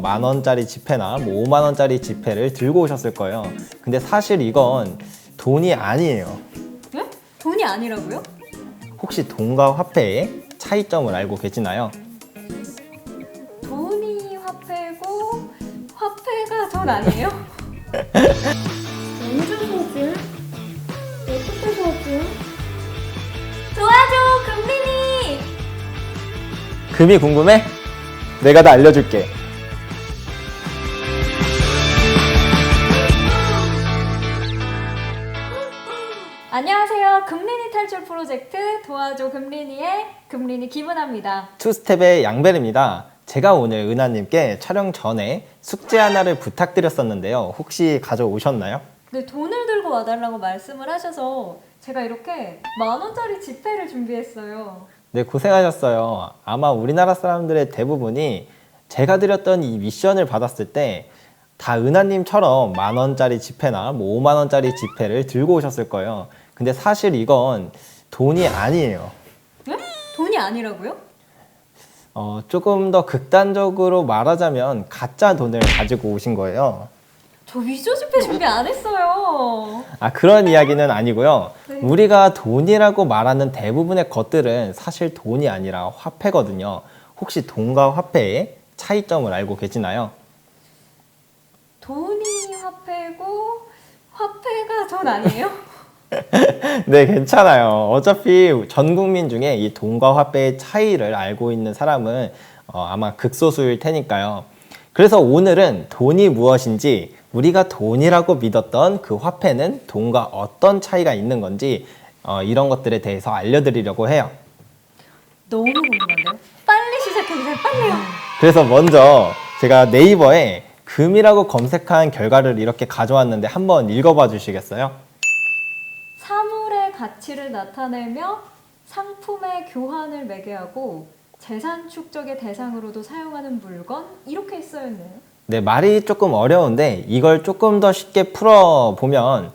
10,000원짜리 지폐나 50,000원짜리 지폐를 들고 오셨을 거예요. 근데 사실 이건 돈이 아니에요. 네? 돈이 아니라고요? 혹시 돈과 화폐의 차이점을 알고 계시나요? 돈이 화폐고 화폐가 돈 아니에요? 언제 사지? 어떻게 사지? 도와줘 금린이! 금이 궁금해? 내가 다 알려줄게. 안녕하세요. 금린이 탈출 프로젝트 도와줘 금린이의 금린이 김은아입니다. 투스텝의 양벨입니다. 제가 오늘 은하님께 촬영 전에 숙제 하나를 부탁드렸었는데요. 혹시 가져오셨나요? 근데 돈을 들고 와달라고 말씀을 하셔서 제가 이렇게 10,000원짜리 지폐를 준비했어요. 네, 고생하셨어요. 아마 우리나라 사람들의 대부분이 제가 드렸던 이 미션을 받았을 때 다 은하님처럼 10,000원짜리 지폐나 50,000원짜리 지폐를 들고 오셨을 거예요. 근데 사실 이건 돈이 아니에요. 네? 돈이 아니라고요? 조금 더 극단적으로 말하자면 가짜 돈을 가지고 오신 거예요. 저 위조 지폐 준비 안 했어요. 그런 이야기는 아니고요. 네. 우리가 돈이라고 말하는 대부분의 것들은 사실 돈이 아니라 화폐거든요. 혹시 돈과 화폐의 차이점을 알고 계시나요? 돈이 화폐고 화폐가 돈 아니에요? 네, 괜찮아요. 어차피 전 국민 중에 이 돈과 화폐의 차이를 알고 있는 사람은 아마 극소수일 테니까요. 그래서 오늘은 돈이 무엇인지, 우리가 돈이라고 믿었던 그 화폐는 돈과 어떤 차이가 있는 건지 이런 것들에 대해서 알려드리려고 해요. 너무 궁금한데요? 빨리 시작해주세요. 빨리요. 그래서 먼저 제가 네이버에 금이라고 검색한 결과를 이렇게 가져왔는데 한번 읽어봐 주시겠어요? 사물의 가치를 나타내며 상품의 교환을 매개하고 재산 축적의 대상으로도 사용하는 물건 이렇게 쓰여있네요. 네, 말이 조금 어려운데 이걸 조금 더 쉽게 풀어보면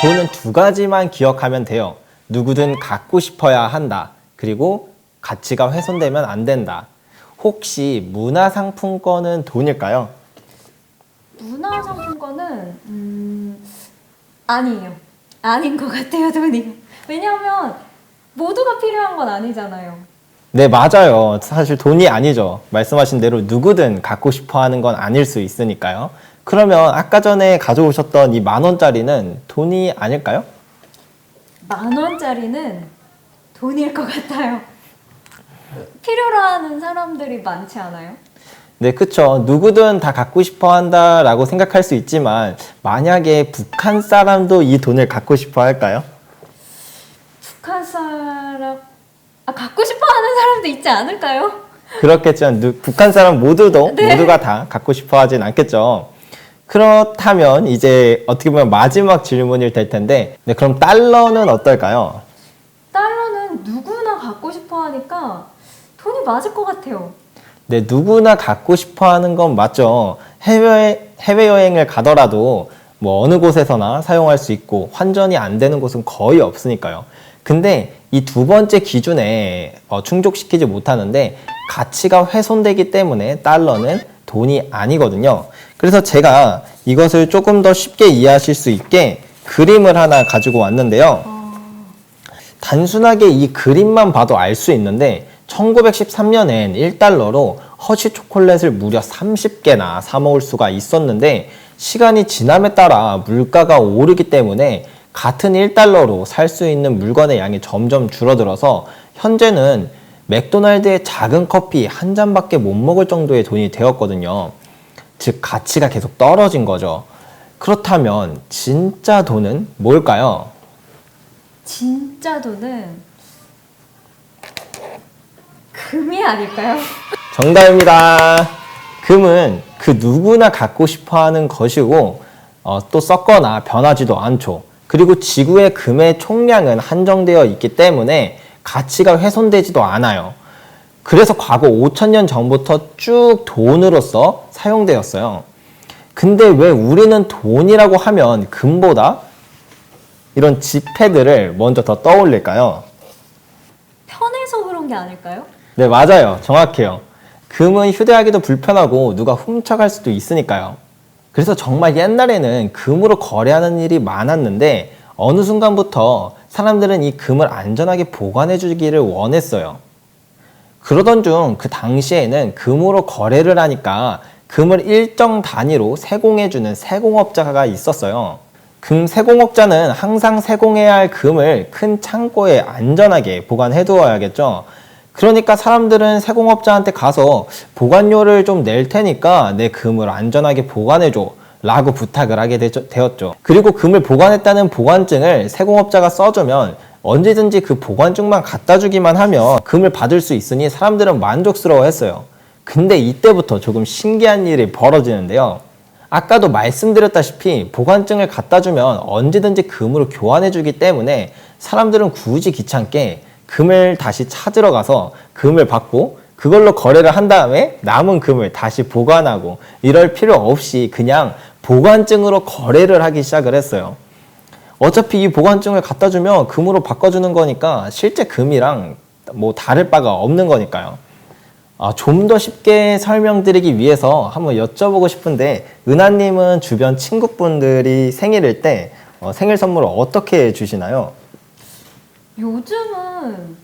돈은 두 가지만 기억하면 돼요. 누구든 갖고 싶어야 한다. 그리고 가치가 훼손되면 안 된다. 혹시 문화상품권은 돈일까요? 문화상품권은 아니에요. 아닌 것 같아요, 돈이. 왜냐하면 모두가 필요한 건 아니잖아요. 네, 맞아요. 사실 돈이 아니죠. 말씀하신 대로 누구든 갖고 싶어 하는 건 아닐 수 있으니까요. 그러면 아까 전에 가져오셨던 이 10,000원짜리는 돈이 아닐까요? 10,000원짜리는 돈일 것 같아요. 필요로 하는 사람들이 많지 않아요? 네, 그쵸. 누구든 다 갖고 싶어 한다라고 생각할 수 있지만 만약에 북한 사람도 이 돈을 갖고 싶어 할까요? 북한 사람 갖고 싶어 하는 사람도 있지 않을까요? 그렇겠죠. 북한 사람 모두가 네. 다 갖고 싶어 하진 않겠죠. 그렇다면 이제 어떻게 보면 마지막 질문이 될 텐데, 네, 그럼 달러는 어떨까요? 달러는 누구나 갖고 싶어 하니까 돈이 맞을 것 같아요. 네, 누구나 갖고 싶어 하는 건 맞죠. 해외여행을 가더라도 뭐 어느 곳에서나 사용할 수 있고 환전이 안 되는 곳은 거의 없으니까요. 근데 이 두 번째 기준에 충족시키지 못하는데 가치가 훼손되기 때문에 달러는 돈이 아니거든요. 그래서 제가 이것을 조금 더 쉽게 이해하실 수 있게 그림을 하나 가지고 왔는데요. 단순하게 이 그림만 봐도 알 수 있는데 1913년엔 1달러로 허쉬 초콜릿을 무려 30개나 사 먹을 수가 있었는데 시간이 지남에 따라 물가가 오르기 때문에 같은 1달러로 살 수 있는 물건의 양이 점점 줄어들어서 현재는 맥도날드의 작은 커피 한 잔밖에 못 먹을 정도의 돈이 되었거든요. 즉 가치가 계속 떨어진 거죠. 그렇다면 진짜 돈은 뭘까요? 진짜 돈은 금이 아닐까요? 정답입니다. 금은 그 누구나 갖고 싶어 하는 것이고 또 썩거나 변하지도 않죠. 그리고 지구의 금의 총량은 한정되어 있기 때문에 가치가 훼손되지도 않아요. 그래서 과거 5,000년 전부터 쭉 돈으로서 사용되었어요. 근데 왜 우리는 돈이라고 하면 금보다 이런 지폐들을 먼저 더 떠올릴까요? 편해서 그런 게 아닐까요? 네, 맞아요. 정확해요. 금은 휴대하기도 불편하고 누가 훔쳐갈 수도 있으니까요. 그래서 정말 옛날에는 금으로 거래하는 일이 많았는데 어느 순간부터 사람들은 이 금을 안전하게 보관해 주기를 원했어요. 그러던 중 그 당시에는 금으로 거래를 하니까 금을 일정 단위로 세공해주는 세공업자가 있었어요. 금 세공업자는 항상 세공해야 할 금을 큰 창고에 안전하게 보관해 두어야겠죠. 그러니까 사람들은 세공업자한테 가서 보관료를 좀 낼 테니까 내 금을 안전하게 보관해줘 라고 부탁을 하게 되었죠. 그리고 금을 보관했다는 보관증을 세공업자가 써주면 언제든지 그 보관증만 갖다 주기만 하면 금을 받을 수 있으니 사람들은 만족스러워 했어요. 근데 이때부터 조금 신기한 일이 벌어지는데요. 아까도 말씀드렸다시피 보관증을 갖다 주면 언제든지 금으로 교환해 주기 때문에 사람들은 굳이 귀찮게 금을 다시 찾으러 가서 금을 받고 그걸로 거래를 한 다음에 남은 금을 다시 보관하고 이럴 필요 없이 그냥 보관증으로 거래를 하기 시작을 했어요. 어차피 이 보관증을 갖다 주면 금으로 바꿔주는 거니까 실제 금이랑 뭐 다를 바가 없는 거니까요. 좀 더 쉽게 설명드리기 위해서 한번 여쭤보고 싶은데 은하님은 주변 친구분들이 생일일 때 생일 선물을 어떻게 주시나요? 요즘은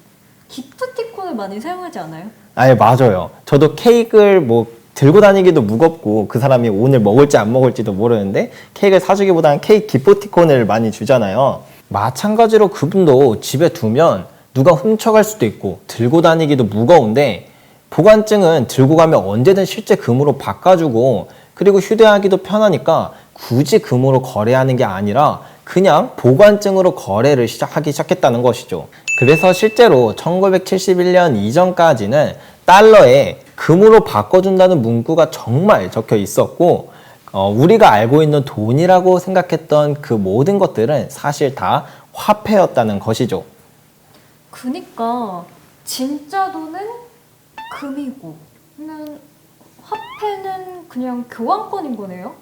기프티콘을 많이 사용하지 않아요? 아예 맞아요. 저도 케이크를 뭐 들고 다니기도 무겁고 그 사람이 오늘 먹을지 안 먹을지도 모르는데 케이크를 사주기보다는 케이크 기프티콘을 많이 주잖아요. 마찬가지로 그분도 집에 두면 누가 훔쳐갈 수도 있고 들고 다니기도 무거운데 보관증은 들고 가면 언제든 실제 금으로 바꿔주고 그리고 휴대하기도 편하니까 굳이 금으로 거래하는 게 아니라 그냥 보관증으로 거래를 하기 시작했다는 것이죠. 그래서 실제로 1971년 이전까지는 달러에 금으로 바꿔준다는 문구가 정말 적혀 있었고 우리가 알고 있는 돈이라고 생각했던 그 모든 것들은 사실 다 화폐였다는 것이죠. 그니까 진짜 돈은 금이고 화폐는 그냥 교환권인 거네요?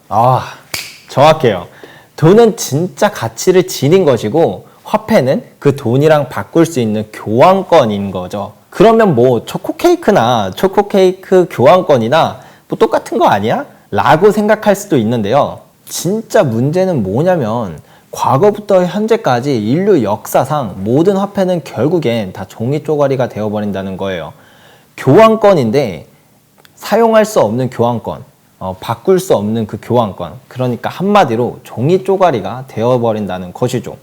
정확해요. 돈은 진짜 가치를 지닌 것이고 화폐는 그 돈이랑 바꿀 수 있는 교환권인 거죠. 그러면 뭐 초코케이크나 초코케이크 교환권이나 뭐 똑같은 거 아니야? 라고 생각할 수도 있는데요. 진짜 문제는 뭐냐면 과거부터 현재까지 인류 역사상 모든 화폐는 결국엔 다 종이 쪼가리가 되어버린다는 거예요. 교환권인데 사용할 수 없는 교환권, 바꿀 수 없는 그 교환권, 그러니까 한마디로 종이 쪼가리가 되어버린다는 것이죠.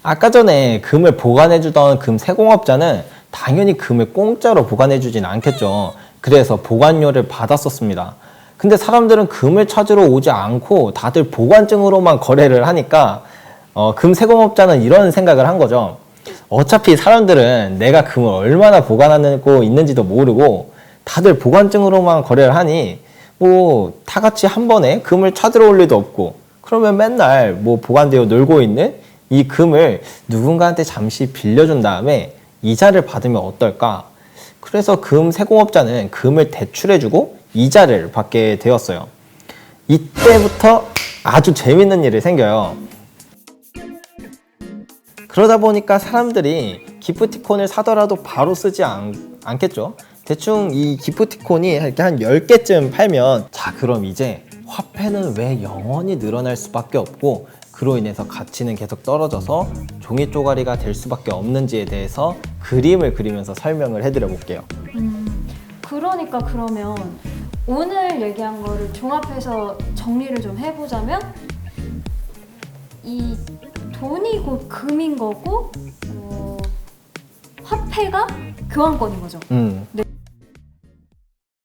아까 전에 금을 보관해주던 금 세공업자는 당연히 금을 공짜로 보관해주진 않겠죠. 그래서 보관료를 받았었습니다. 근데 사람들은 금을 찾으러 오지 않고 다들 보관증으로만 거래를 하니까 금 세공업자는 이런 생각을 한 거죠. 어차피 사람들은 내가 금을 얼마나 보관하고 있는지도 모르고 다들 보관증으로만 거래를 하니 뭐 다 같이 한 번에 금을 찾으러 올 일도 없고 그러면 맨날 뭐 보관되어 놀고 있는 이 금을 누군가한테 잠시 빌려준 다음에 이자를 받으면 어떨까? 그래서 금 세공업자는 금을 대출해주고 이자를 받게 되었어요. 이때부터 아주 재밌는 일이 생겨요. 그러다 보니까 사람들이 기프티콘을 사더라도 바로 쓰지 않겠죠. 대충 이 기프티콘이 이렇게 한 10개쯤 팔면 자 그럼 이제 화폐는 왜 영원히 늘어날 수밖에 없고 그로 인해서 가치는 계속 떨어져서 종이 쪼가리가 될 수밖에 없는지에 대해서 그림을 그리면서 설명을 해드려 볼게요. 그러니까 그러면 오늘 얘기한 거를 종합해서 정리를 좀 해보자면 이 돈이 곧 금인 거고 화폐가 교환권인 거죠.